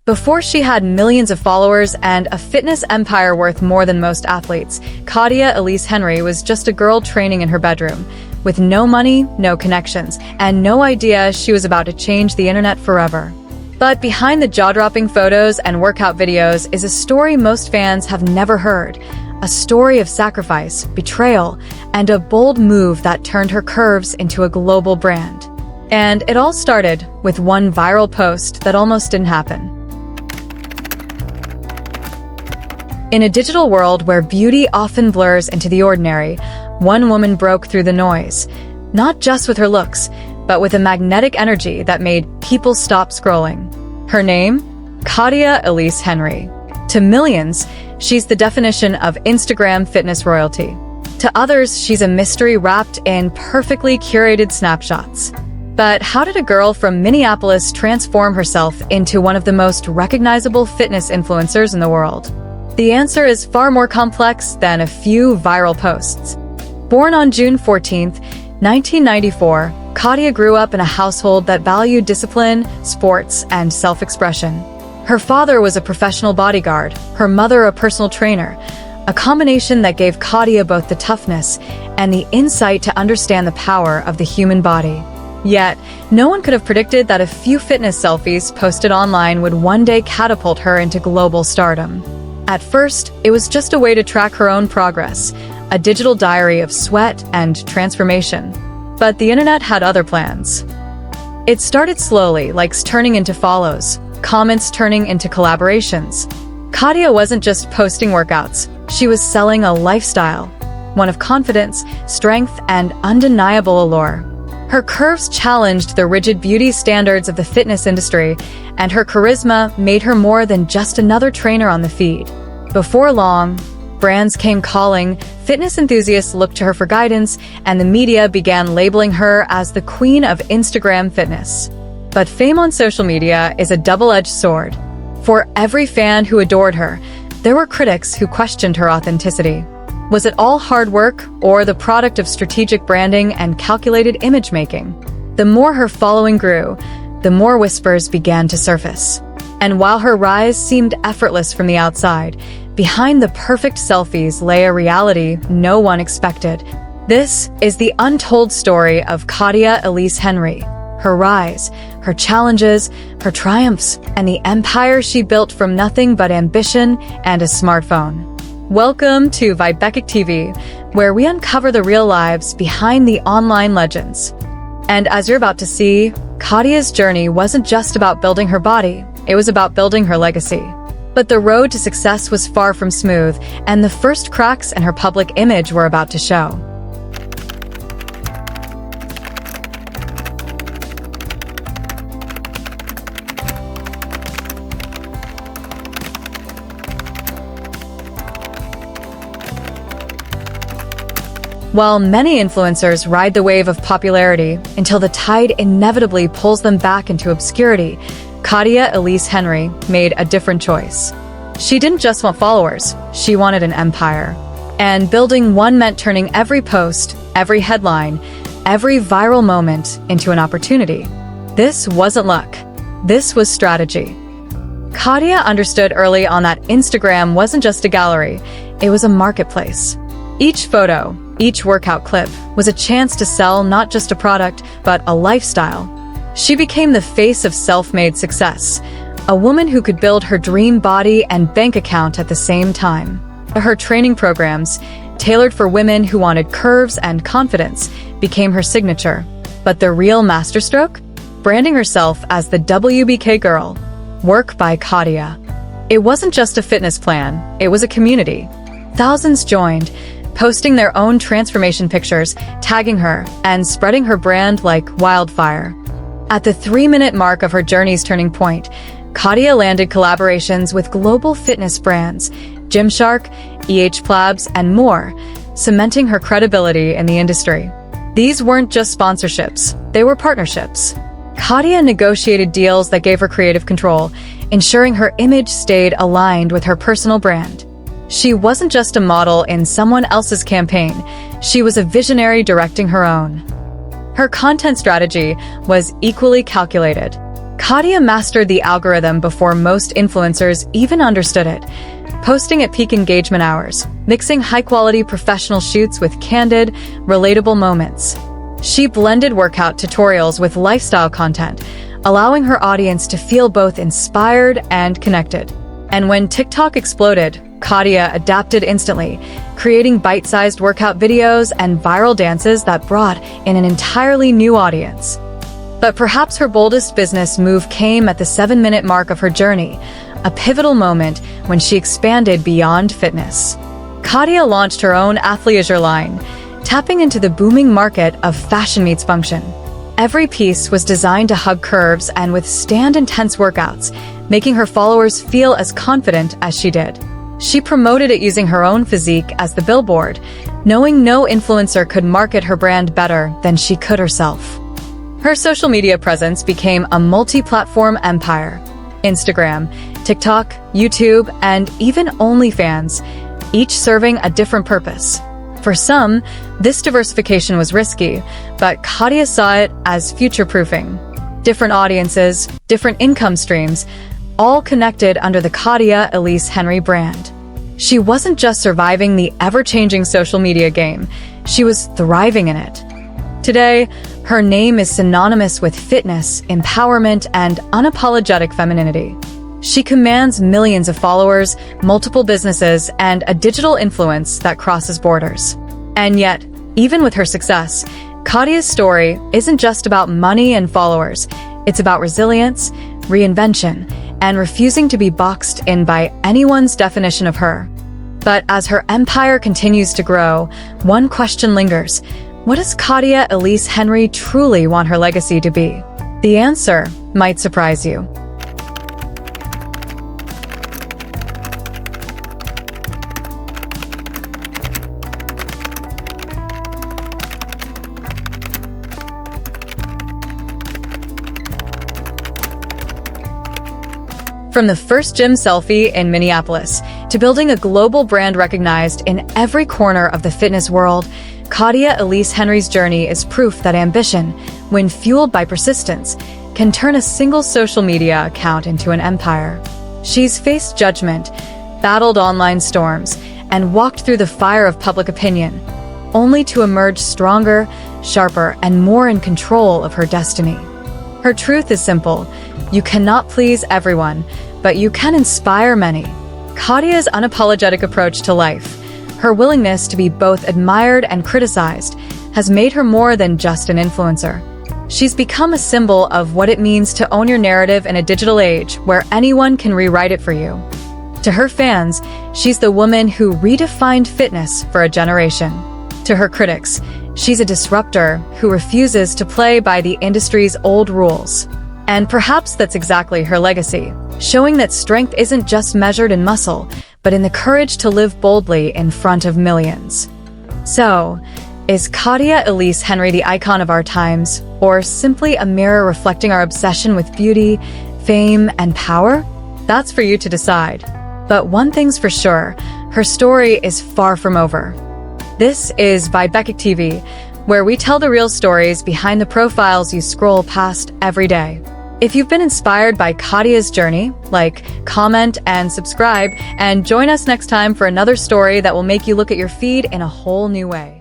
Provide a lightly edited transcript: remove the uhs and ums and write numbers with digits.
Before she had millions of followers and a fitness empire worth more than most athletes, Katya Elise Henry was just a girl training in her bedroom, with no money, no connections, and no idea she was about to change the internet forever. But behind the jaw-dropping photos and workout videos is a story most fans have never heard. A story of sacrifice, betrayal, and a bold move that turned her curves into a global brand. And it all started with one viral post that almost didn't happen. In a digital world where beauty often blurs into the ordinary, one woman broke through the noise, not just with her looks, but with a magnetic energy that made people stop scrolling. Her name? Katya Elise Henry. To millions, she's the definition of Instagram fitness royalty. To others, she's a mystery wrapped in perfectly curated snapshots. But how did a girl from Minneapolis transform herself into one of the most recognizable fitness influencers in the world? The answer is far more complex than a few viral posts. Born on June 14, 1994, Katya grew up in a household that valued discipline, sports, and self-expression. Her father was a professional bodyguard, her mother a personal trainer, a combination that gave Katya both the toughness and the insight to understand the power of the human body. Yet, no one could have predicted that a few fitness selfies posted online would one day catapult her into global stardom. At first, it was just a way to track her own progress, a digital diary of sweat and transformation. But the internet had other plans. It started slowly, likes turning into follows, comments turning into collaborations. Katya wasn't just posting workouts, she was selling a lifestyle, one of confidence, strength, and undeniable allure. Her curves challenged the rigid beauty standards of the fitness industry, and her charisma made her more than just another trainer on the feed. Before long, brands came calling, fitness enthusiasts looked to her for guidance, and the media began labeling her as the queen of Instagram fitness. But fame on social media is a double-edged sword. For every fan who adored her, there were critics who questioned her authenticity. Was it all hard work, or the product of strategic branding and calculated image-making? The more her following grew, the more whispers began to surface. And while her rise seemed effortless from the outside, behind the perfect selfies lay a reality no one expected. This is the untold story of Katya Elise Henry. Her rise, her challenges, her triumphs, and the empire she built from nothing but ambition and a smartphone. Welcome to VibechicTV, where we uncover the real lives behind the online legends. And as you're about to see, Katya's journey wasn't just about building her body, it was about building her legacy. But the road to success was far from smooth, and the first cracks in her public image were about to show. While many influencers ride the wave of popularity until the tide inevitably pulls them back into obscurity, Katya Elise Henry made a different choice. She didn't just want followers, she wanted an empire. And building one meant turning every post, every headline, every viral moment into an opportunity. This wasn't luck. This was strategy. Katya understood early on that Instagram wasn't just a gallery, it was a marketplace. Each photo, each workout clip was a chance to sell not just a product, but a lifestyle. She became the face of self-made success, a woman who could build her dream body and bank account at the same time. Her training programs, tailored for women who wanted curves and confidence, became her signature. But the real masterstroke? Branding herself as the WBK girl. Work by Katya. It wasn't just a fitness plan, it was a community. Thousands joined, posting their own transformation pictures, tagging her, and spreading her brand like wildfire. At the 3-minute mark of her journey's turning point, Katya landed collaborations with global fitness brands, Gymshark, Plabs, and more, cementing her credibility in the industry. These weren't just sponsorships, they were partnerships. Katya negotiated deals that gave her creative control, ensuring her image stayed aligned with her personal brand. She wasn't just a model in someone else's campaign, she was a visionary directing her own. Her content strategy was equally calculated. Katya mastered the algorithm before most influencers even understood it, posting at peak engagement hours, mixing high-quality professional shoots with candid, relatable moments. She blended workout tutorials with lifestyle content, allowing her audience to feel both inspired and connected. And when TikTok exploded, Katya adapted instantly, creating bite-sized workout videos and viral dances that brought in an entirely new audience. But perhaps her boldest business move came at the 7-minute mark of her journey, a pivotal moment when she expanded beyond fitness. Katya launched her own athleisure line, tapping into the booming market of fashion meets function. Every piece was designed to hug curves and withstand intense workouts, making her followers feel as confident as she did. She promoted it using her own physique as the billboard, knowing no influencer could market her brand better than she could herself. Her social media presence became a multi-platform empire. Instagram, TikTok, YouTube, and even OnlyFans, each serving a different purpose. For some, this diversification was risky, but Katya saw it as future-proofing. Different audiences, different income streams, all connected under the Katya Elise Henry brand. She wasn't just surviving the ever-changing social media game, she was thriving in it. Today, her name is synonymous with fitness, empowerment, and unapologetic femininity. She commands millions of followers, multiple businesses, and a digital influence that crosses borders. And yet, even with her success, Katya's story isn't just about money and followers. It's about resilience, reinvention, and refusing to be boxed in by anyone's definition of her. But as her empire continues to grow, one question lingers. What does Katya Elise Henry truly want her legacy to be? The answer might surprise you. From the first gym selfie in Minneapolis to building a global brand recognized in every corner of the fitness world, Katya Elise Henry's journey is proof that ambition, when fueled by persistence, can turn a single social media account into an empire. She's faced judgment, battled online storms, and walked through the fire of public opinion, only to emerge stronger, sharper, and more in control of her destiny. Her truth is simple: you cannot please everyone, but you can inspire many. Katya's unapologetic approach to life, her willingness to be both admired and criticized, has made her more than just an influencer. She's become a symbol of what it means to own your narrative in a digital age where anyone can rewrite it for you. To her fans, she's the woman who redefined fitness for a generation. To her critics, she's a disruptor who refuses to play by the industry's old rules. And perhaps that's exactly her legacy, showing that strength isn't just measured in muscle, but in the courage to live boldly in front of millions. So, is Katya Elise Henry the icon of our times, or simply a mirror reflecting our obsession with beauty, fame, and power? That's for you to decide. But one thing's for sure, her story is far from over. This is VibechicTV, where we tell the real stories behind the profiles you scroll past every day. If you've been inspired by Katya's journey, like, comment, and subscribe, and join us next time for another story that will make you look at your feed in a whole new way.